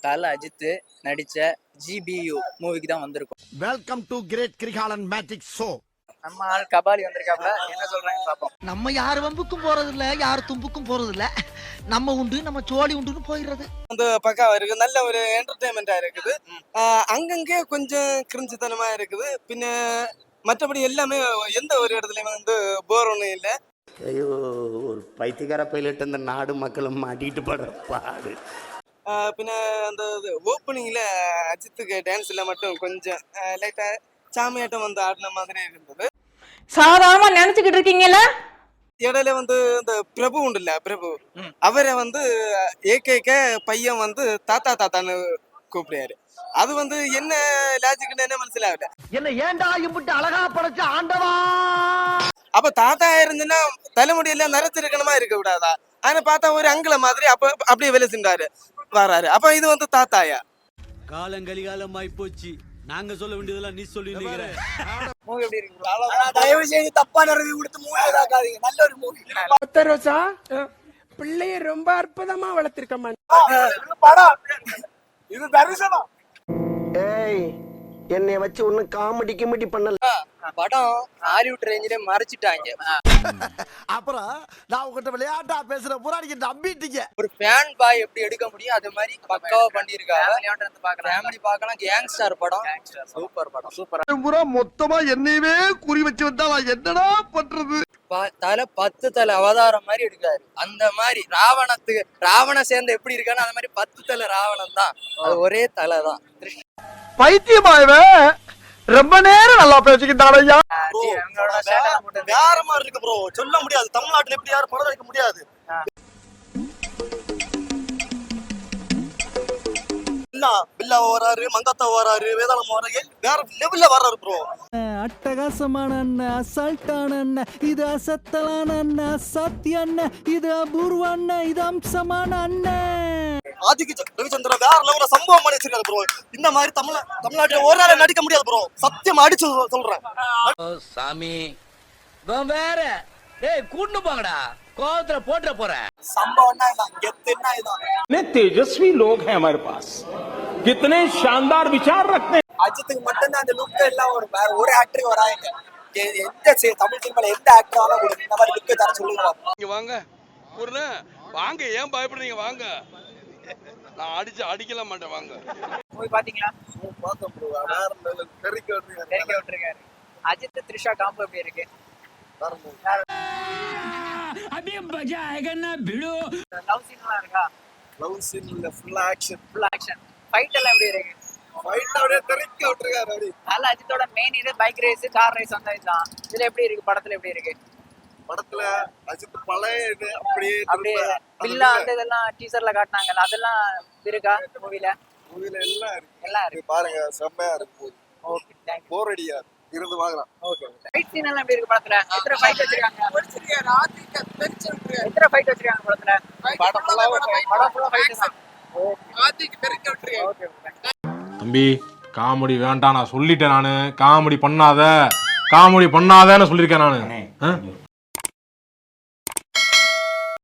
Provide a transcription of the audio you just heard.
தல அஜித் நடிச்ச GBU மூவிக்கு தான் வந்திருக்கோம். Welcome to great Kirikalan magic show. நம்ம ஆள் கபாலி வந்திருக்காப்ல, என்ன சொல்றாங்க பாப்போம். நம்ம யார் வம்புக்கும் போறது இல்ல, யார் தும்புக்கும் போறது இல்ல. நம்ம உண்டு நம்ம சோழி உண்டுன்னு போயிடுறது. அந்த பக்காவா இருக்கு, நல்ல ஒரு என்டர்டைன்மெண்டா இருக்குது. அங்கங்கே கொஞ்சம் கிரிஞ்சுத்தனமா இருக்குது. பின்ன மற்றபடி எல்லாமே எந்த ஒரு இடத்துலயுமே வந்து போர் ஒன்றும் இல்லை. ஐயோ, ஒரு பைத்தியக்கார பைலட் அந்த நாடு மக்களும் மாட்டிட்டு படுற பாடு. பின்ன அந்த ஓப்பனிங்ல அஜித்துக்கு டான்ஸ்ல மட்டும் கொஞ்சம் லைட்டா சாமியாட்டம் வந்து ஆடின மாதிரி இருந்தது. சாதாரணமா நினைச்சுக்கிட்டு இருக்கீங்கல்ல. இடையில வந்து இந்த பிரபு உண்டுல்ல, பிரபு அவரை வந்து ஏகேக்க பையன் வந்து தாத்தா தாத்தான்னு கூப்பிடுறாரு. அது வந்து என்ன லாஜிக்னு என்ன மனசிலாகல. என்ன ஏண்டா இம்புட்டு அழகா படைச்ச ஆண்டவா. அப்ப தாத்தா இருந்துன்னா தலைமுடியெல்லாம் நரைச்சிருக்கணுமா இருக்க விடாதா? ஆனா பார்த்தா ஒரு அங்கில மாதிரி அப்ப அப்படியே வேலை செஞ்சாரு வராரு. அப்ப இது வந்து தாத்தாயா? காலங்கலிகாலமாய் போச்சு. நாங்க சொல்ல வேண்டியதெல்லாம் நீ சொல்லி மூவி எப்படி இருக்கு? தயவு செய்து தப்பான ரிவ்யூ கொடுத்து மூவி பார்க்காதீங்க. நல்ல ஒரு மூவி. ரோசா பிள்ளைய ரொம்ப அற்புதமா வளர்த்திருக்கமா. படம் இது தரிசனம். ஏய், என்னைய வச்சு ஒன்னும் காமெடி கிமெடி பண்ணல. படம் ஹாலிவுட் ரேஞ்சிலே மறைச்சிட்டாங்க. அப்புறம் நான் உங்ககிட்ட விளையாட்டா பேசுற புராணிக்கு நம்பிட்டீங்க. ஒரு ஃபேன் பாய் எப்படி எடுக்க முடியும் அது மாதிரி பக்காவா பண்ணிருக்காங்க. ஃபேமிலி பார்க்கலாம். கேங்ஸ்டர் படம், சூப்பர் படம், சூப்பர். முறை மொத்தமா என்னையவே குறி வச்சு வந்தா நான் என்னடா பண்றது? தலை 10 தலை அவதாரம் மாதிரி எடுக்காரு. அந்த மாதிரி ராவண சேர்ந்த எப்படி இருக்கான்னு அந்த மாதிரி 10 தலை ராவணன் தான். அது ஒரே தலை தான். பைத்தியமாயவே ரொம்ப நேரம் நல்லா பேசிக்கிட்டான் ஐயா. வேற மாதிரி இருக்கு ப்ரோ, சொல்ல முடியாது. தமிழ்நாட்டுல எப்படி யாரும் படம் வைக்க முடியாது. பில்லா வராரு, மங்காத்தா வராரு, வேதாளம் வராரு, வேற லெவல்ல வர்றாரு ப்ரோ. அட்டகாசமான அண்ணன், அசால்ட்டான அண்ணன், இது அசத்தலான அண்ணன், அசாத்திய அண்ணன், இது அபூர்வ அண்ணன், இது அம்சமான அண்ணன். ஆதிக்க ரவிச்சந்திரன் வேற லெவல்ல சம்பவம் பண்ணி வச்சிருக்காரு ப்ரோ. இந்த மாதிரி தமிழ்நாட்டுல ஒரு நாள் நடிக்க முடியாது ப்ரோ, சத்தியம் அடிச்சு சொல்றேன். சாமி வேற கூட்டு போங்கடா, கோவத்துல போட்டுற போறேன். சம்பவம்னா இதான், கெத்துன்னா இதான். कितने तेजस्वी लोग हैं हमारे पास, कितने शानदार विचार रखते हैं. அஜித்துக்கு மட்டும்தான் அந்த லுக் எல்லாம் ஒரு வேற ஒரு ஆக்டர் வராங்க. எந்த தமிழ் சினிமால எந்த ஆக்டர் ஆனா கூட இந்த மாதிரி லுக் தர சொல்லுங்க. இங்க வாங்க பூர்ணா, வாங்க, ஏன் பயப்படுறீங்க? வாங்க, நான் அடிக்கல மாட்டேன். வாங்க. மூவி பாத்தீங்களா? பார்த்தோம் ப்ரோ, வேற லெவல் தெரிக்க விட்டுருக்காரு. அஜித் த்ரிஷா காம்போ எப்படி இருக்கு? अभी मजा आएगा ना भिड़ो. லவ் சீன்லாம் இருக்கா? லவ் சீன் இல்ல, ஃபுல் ஆக்ஷன். ஃபைட் எல்லாம் எப்படி இருக்கு? ஃபைட் அப்படியே தெரிக்க விட்டுருக்காரு. அப்படி நல்ல அஜித்தோட மெயின் இது பைக் ரேஸ், கார் ரேஸ் அந்த இதுதான். இதுல எப்படி இருக்கு? படத்துல எப்படி இருக்கு? படத்துல அஜித் பழைய இது அப்படியே பில்லா அந்த இதெல்லாம் டீசர்ல காட்டினாங்கல்ல, அதெல்லாம் இருக்கா மூவில? மூவில எல்லாம் எல்லாம் இருக்கு, பாருங்க, செம்மையா இருக்கு. Okay, thank you. போர் அடியா இருந்து வாங்கலாம். ஓகே. ஃபைட் சீன் எல்லாம் எப்படி இருக்கு படத்துல? எத்தனை ஃபைட் வச்சிருக்காங்க? எத்தனை ஃபைட் வச்சிருக்காங்க படத்துல? படம் ஃபுல்லா ஃபைட் தான். ஓகே. தம்பி, காமெடி வேண்டாம், நான் சொல்லிட்டேன். நானு காமெடி பண்ணாதன்னு சொல்லியிருக்கேன் நானு.